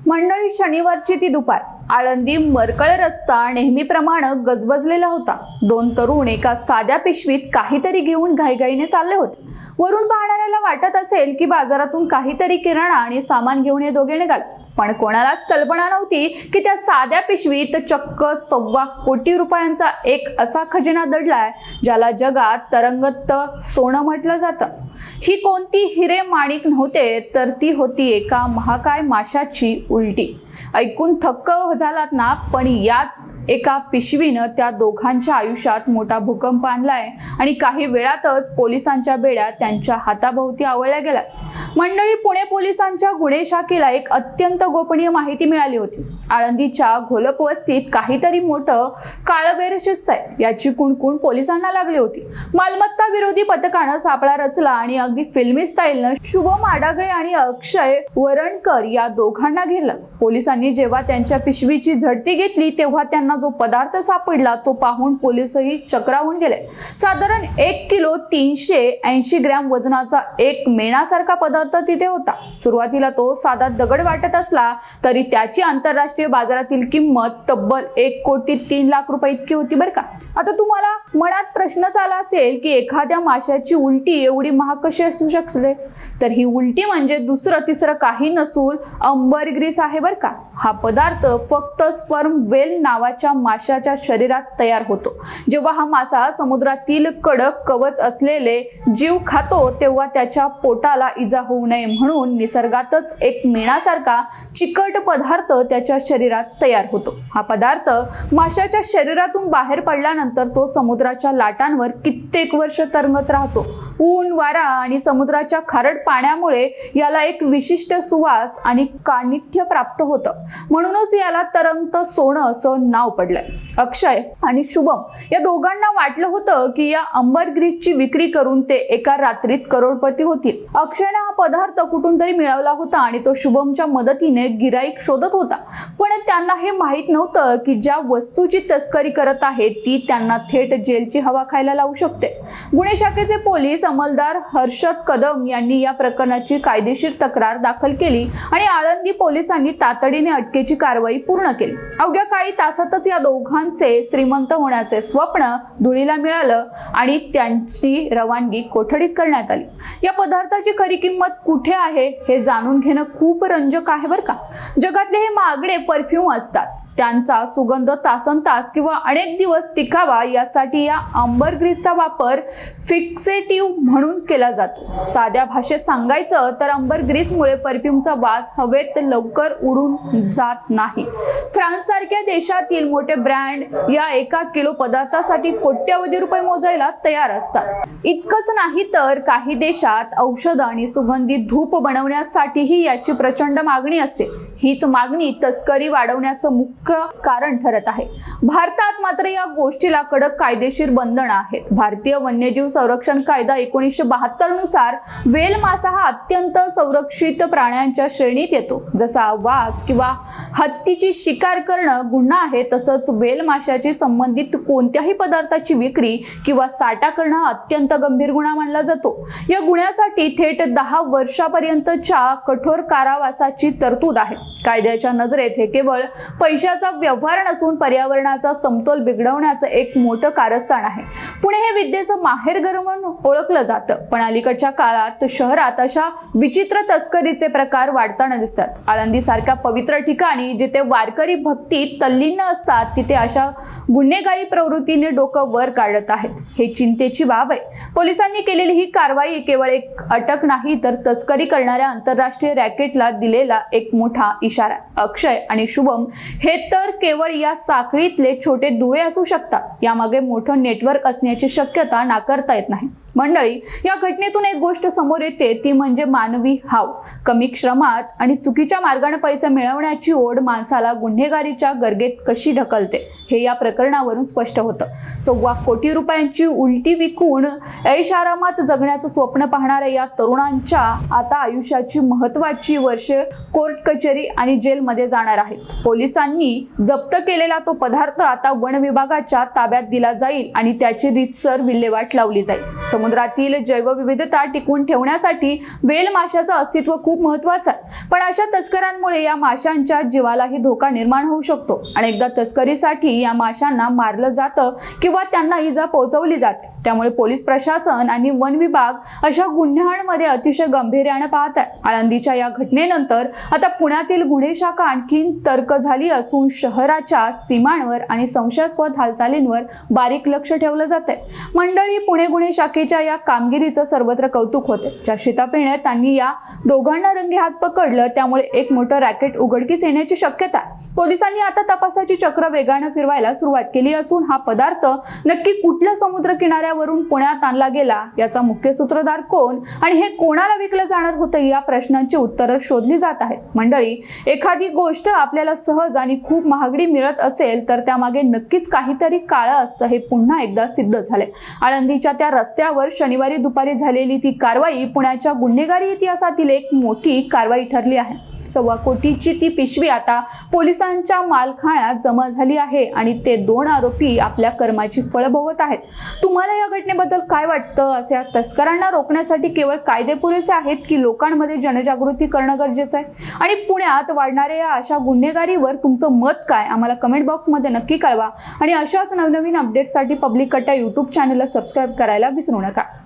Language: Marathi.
मंडळी, शनिवारची ती दुपार. आळंदी मरकळ रस्ता नेहमीप्रमाणे गजबजलेला होता. दोन तरुण एका साध्या पिशवीत काहीतरी घेऊन घाईघाईने चालले होते. वरून पाहणाऱ्याला वाटत असेल की बाजारातून काहीतरी किराणा आणि सामान घेऊन हे दोघे निघाले. पण कोणालाच कल्पना नव्हती की त्या साध्या पिशवीत चक्क 1.25 कोटी रुपयांचा एक असा खजिना दडलाय ज्याला जगात तरंगत सोनं म्हटलं जातं. ही कोणती हिरे माणिक नव्हते, तर ती होती एका महाकाय माशाची उलटी. ऐकून थक्क झालात ना? पण याच एका पिशवीनं त्या दोघांच्या आयुष्यात मोठा भूकंप आणलाय आणि काही वेळातच पोलिसांच्या बेड्या त्यांच्या हाताभोवती आवळल्या गेल्या. मंडळी, पुणे पोलिसांच्या गुन्हे शाखेला एक अत्यंत गोपनीय माहिती मिळाली होती. आळंदीच्या घोलप वस्तीत काहीतरी मोठं काळबेर शिजतंय याची कुणकुण पोलिसांना लागली होती. मालमत्ता विरोधी पथकानं सापळा रचला आणि अगदी फिल्मी स्टाईलनं शुभम आडागळे आणि अक्षय वरणकर या दोघांना घेरलं. पोलिसांनी जेव्हा त्यांच्या पिशवीची झडती घेतली तेव्हा त्यांना जो पदार्थ सापडला तो पाहून पोलीसही चक्रावून गेले. साधारण 1 किलो 380 ग्रॅम वजनाचा एक मेणासारखा पदार्थ तिथे होता. सुरुवातीला तो साधा दगड वाटत असला तरी त्याची आंतरराष्ट्रीय बाजारातील किंमत तब्बल 1 कोटी 3 लाख रुपये इतकी होती बरं का. आता तुम्हाला मनात प्रश्नच आला असेल की एखाद्या माशाची उलटी एवढी महाग कशी असू शकते? तर ही उलटी म्हणजे दुसरं तिसरं काही नसून अंबरग्रिस आहे बरं का. हा पदार्थ फक्त स्पर्म व्हेल नावाच्या माशाच्या शरीरात तयार होतो. जेव्हा हा मासा समुद्रातील कडक कवच असलेले जीव खातो तेव्हा त्याच्या पोटाला इजा होऊ नये म्हणून निसर्गातच एक मेणासारखा चिकट पदार्थ त्याच्या शरीरात तयार होतो. हा पदार्थ माशाच्या शरीरातून बाहेर पडल्यानंतर तो समुद्राच्या लाटांवर कित्येक वर्ष तरंगत राहतो. ऊन, वारा आणि समुद्राच्या खारट पाण्यामुळे याला एक विशिष्ट सुवास आणि कानिठ्य प्राप्त होतं. म्हणूनच याला तरंगत सोनं असं नाव पडलंय. अक्षय आणि शुभम या दोघांना वाटलं होतं की या अंबरग्रिसची विक्री करून ते एका रात्रीत करोडपती होतील. अक्षयने हा पदार्थ कुठून तरी मिळवला होता आणि तो शुभमच्या मदतीने गिराईक शोधत होता. पण त्यांना हे माहित नव्हतं की ज्या वस्तूची तस्करी करत आहे ती त्यांना थेट जेलची हवा खायला लावू शकते. गुन्हे शाखेचे पोलीस अंमलदार हर्षद कदम यांनी या प्रकरणाची कायदेशीर तक्रार दाखल केली आणि आळंदी पोलिसांनी तातडीने अटकेची कारवाई पूर्ण केली. अवघ्या काही तासातच या दोघांचे श्रीमंत होण्याचे स्वप्न धुळीला मिळालं आणि त्यांची रवानगी कोठडीत करण्यात आली. या पदार्थाची खरी किंमत कुठे आहे हे जाणून घेणं खूप रंजक आहे बरं का. जगातले हे महागडे परफ्यूम असतात. त्यांचा सुगंध तासनतास किंवा अनेक दिवस टिकावा यासाठी या अंबरग्रिसचा वापर फिक्सेटिव्ह म्हणून केला जातो. साध्या भाषेत सांगायचं तर अंबरग्रिसमुळे परफ्यूमचा वास हवेत लवकर उडून जात नाही. फ्रान्स सारख्या देशातील मोठे ब्रँड या 1 किलो पदार्थासाठी कोट्यवधी रुपये मोजायला तयार असतात. इतकंच नाही तर काही देशात औषध आणि सुगंधित धूप बनवण्यासाठीही याची प्रचंड मागणी असते. हीच मागणी तस्करी वाढवण्याचं मुख्य कारण ठरत आहे. भारतात मात्र या गोष्टीला कडक कायदेशीर बंधनं आहेत. भारतीय वन्यजीव संरक्षण कायदा 1972 नुसार व्हेल मासा हा अत्यंत संरक्षित प्राण्यांच्या श्रेणीत येतो. जसा वाघ किंवा हत्तीची शिकार करणं गुन्हा आहे तसंच व्हेल माशाची संबंधित कोणत्याही पदार्थाची विक्री किंवा साठा करणं अत्यंत गंभीर गुन्हा मानला जातो. या गुन्ह्यासाठी थेट 10 वर्षापर्यंतच्या कठोर कारावासाची तरतूद आहे. कायद्याच्या नजरेत हे केवळ पैशाचा व्यवहार नसून पर्यावरणाचा समतोल बिघडवण्याचं एक मोठं कारस्थान आहे. पुणे हे विद्येचं माहेरघर म्हणून ओळखलं जातं. पण अलीकडच्या काळात शहरात अशा विचित्र तस्करीचे प्रकार वाढताना दिसतात. आळंदी सारख्या पवित्र ठिकाणी जिथे वारकरी भक्तीत तल्लीन असतात तिथे अशा गुन्हेगारी प्रवृत्तीने डोकं वर काढत आहेत. हे चिंतेची बाब आहे. पोलिसांनी केलेली ही कारवाई केवळ एक अटक नाही तर तस्करी करणाऱ्या आंतरराष्ट्रीय रॅकेटला दिलेला एक मोठा इशारा. अक्षय आणि शुभम हे तर केवळ या साखळीतले छोटे दुवे असू शकतात. यामागे मोठं नेटवर्क असण्याची शक्यता नाकारता येत नाही. मंडळी, या घटनेतून एक गोष्ट समोर येते ती म्हणजे मानवी हाव. कमी श्रमात आणि चुकीच्या मार्गाने पैसे मिळवण्याची ओढ माणसाला गुन्हेगारीच्या गर्गेत कशी ढकलते हे या प्रकरणावरून स्पष्ट होतं. 1.25 कोटी रुपयांची उलटी विकून ऐशारामात जगण्याचं स्वप्न पाहणाऱ्या या तरुणांच्या आता आयुष्याची महत्वाची वर्षे कोर्ट कचेरी आणि जेलमध्ये जाणार आहेत. पोलिसांनी जप्त केलेला तो पदार्थ आता वन विभागाच्या ताब्यात दिला जाईल आणि त्याची रीतसर विल्हेवाट लावली जाईल. समुद्रातील जैवविविधता टिकवून ठेवण्यासाठी व्हेल माशाचं अस्तित्व खूप महत्त्वाचं आहे, पण अशा तस्करांमुळे या माशांच्या जीवालाही धोका निर्माण होऊ शकतो. अनेकदा तस्करीसाठी या माशांना मारलं जातं किंवा त्यांना इजा पोहोचवली जाते. त्यामुळे पोलीस प्रशासन आणि वन विभाग अशा गुन्ह्यांमध्ये अतिशय गंभीर्याने पाहत आहे. आळंदीच्या या घटनेनंतर आता पुण्यातील गुन्हे शाखा आणखीन तर्क झाली असून शहराच्या सीमांवर आणि संशयास्पद हालचालींवर बारीक लक्ष ठेवलं जाते. मंडळी, पुणे गुन्हे शाखेच्या या कामगिरीचं सर्वत्र कौतुक होते. ज्या शितापेने त्यांनी या दोघांना रंगे हात पकडलं त्यामुळे एक मोठं रॅकेट उघडकीस येण्याची शक्यता आहे. पोलिसांनी आता तपासाची चक्र वेगानं फिरवायला सुरुवात केली असून हा पदार्थ नक्की कुठल्या समुद्र किनाऱ्यावरून पुण्यात आणला गेला, याचा मुख्य सूत्रधार कोण आणि हे कोणाला विकलं जाणार होतं, या प्रश्नांची उत्तरं शोधली जात आहेत. मंडळी, एखादी गोष्ट आपल्याला सहज आणि खूप महागडी मिळत असेल तर त्यामागे नक्कीच काहीतरी काळं असतं, हे पुन्हा एकदा सिद्ध झाले. आळंदीच्या त्या रस्त्यावर शनिवारी दुपारी झालेली ती कारवाई पुण्याच्या गुन्हेगारी इतिहासातील एक मोठी कारवाई ठरली आहे. 1.25 कोटीची ती पिशवी आता पोलिसांच्या मालखाण्यात जमा झाली आहे आणि ते 2 आरोपी आपल्या कर्माची फळं भोगत आहेत. तुम्हाला या घटनेबद्दल काय वाटतं? अशा तस्करांना रोखण्यासाठी केवळ कायदे पुरेसे आहेत की लोकांमध्ये जनजागृती करणं गरजेचं आहे? आणि पुण्यात वाढणाऱ्या या अशा गुन्हेगारीवर तुमचं मत काय? आम्हाला कमेंट बॉक्समध्ये नक्की कळवा आणि अशाच नवनवीन अपडेट्ससाठी पब्लिक कट्टा YouTube चॅनलला सबस्क्राईब करायला विसरू नका.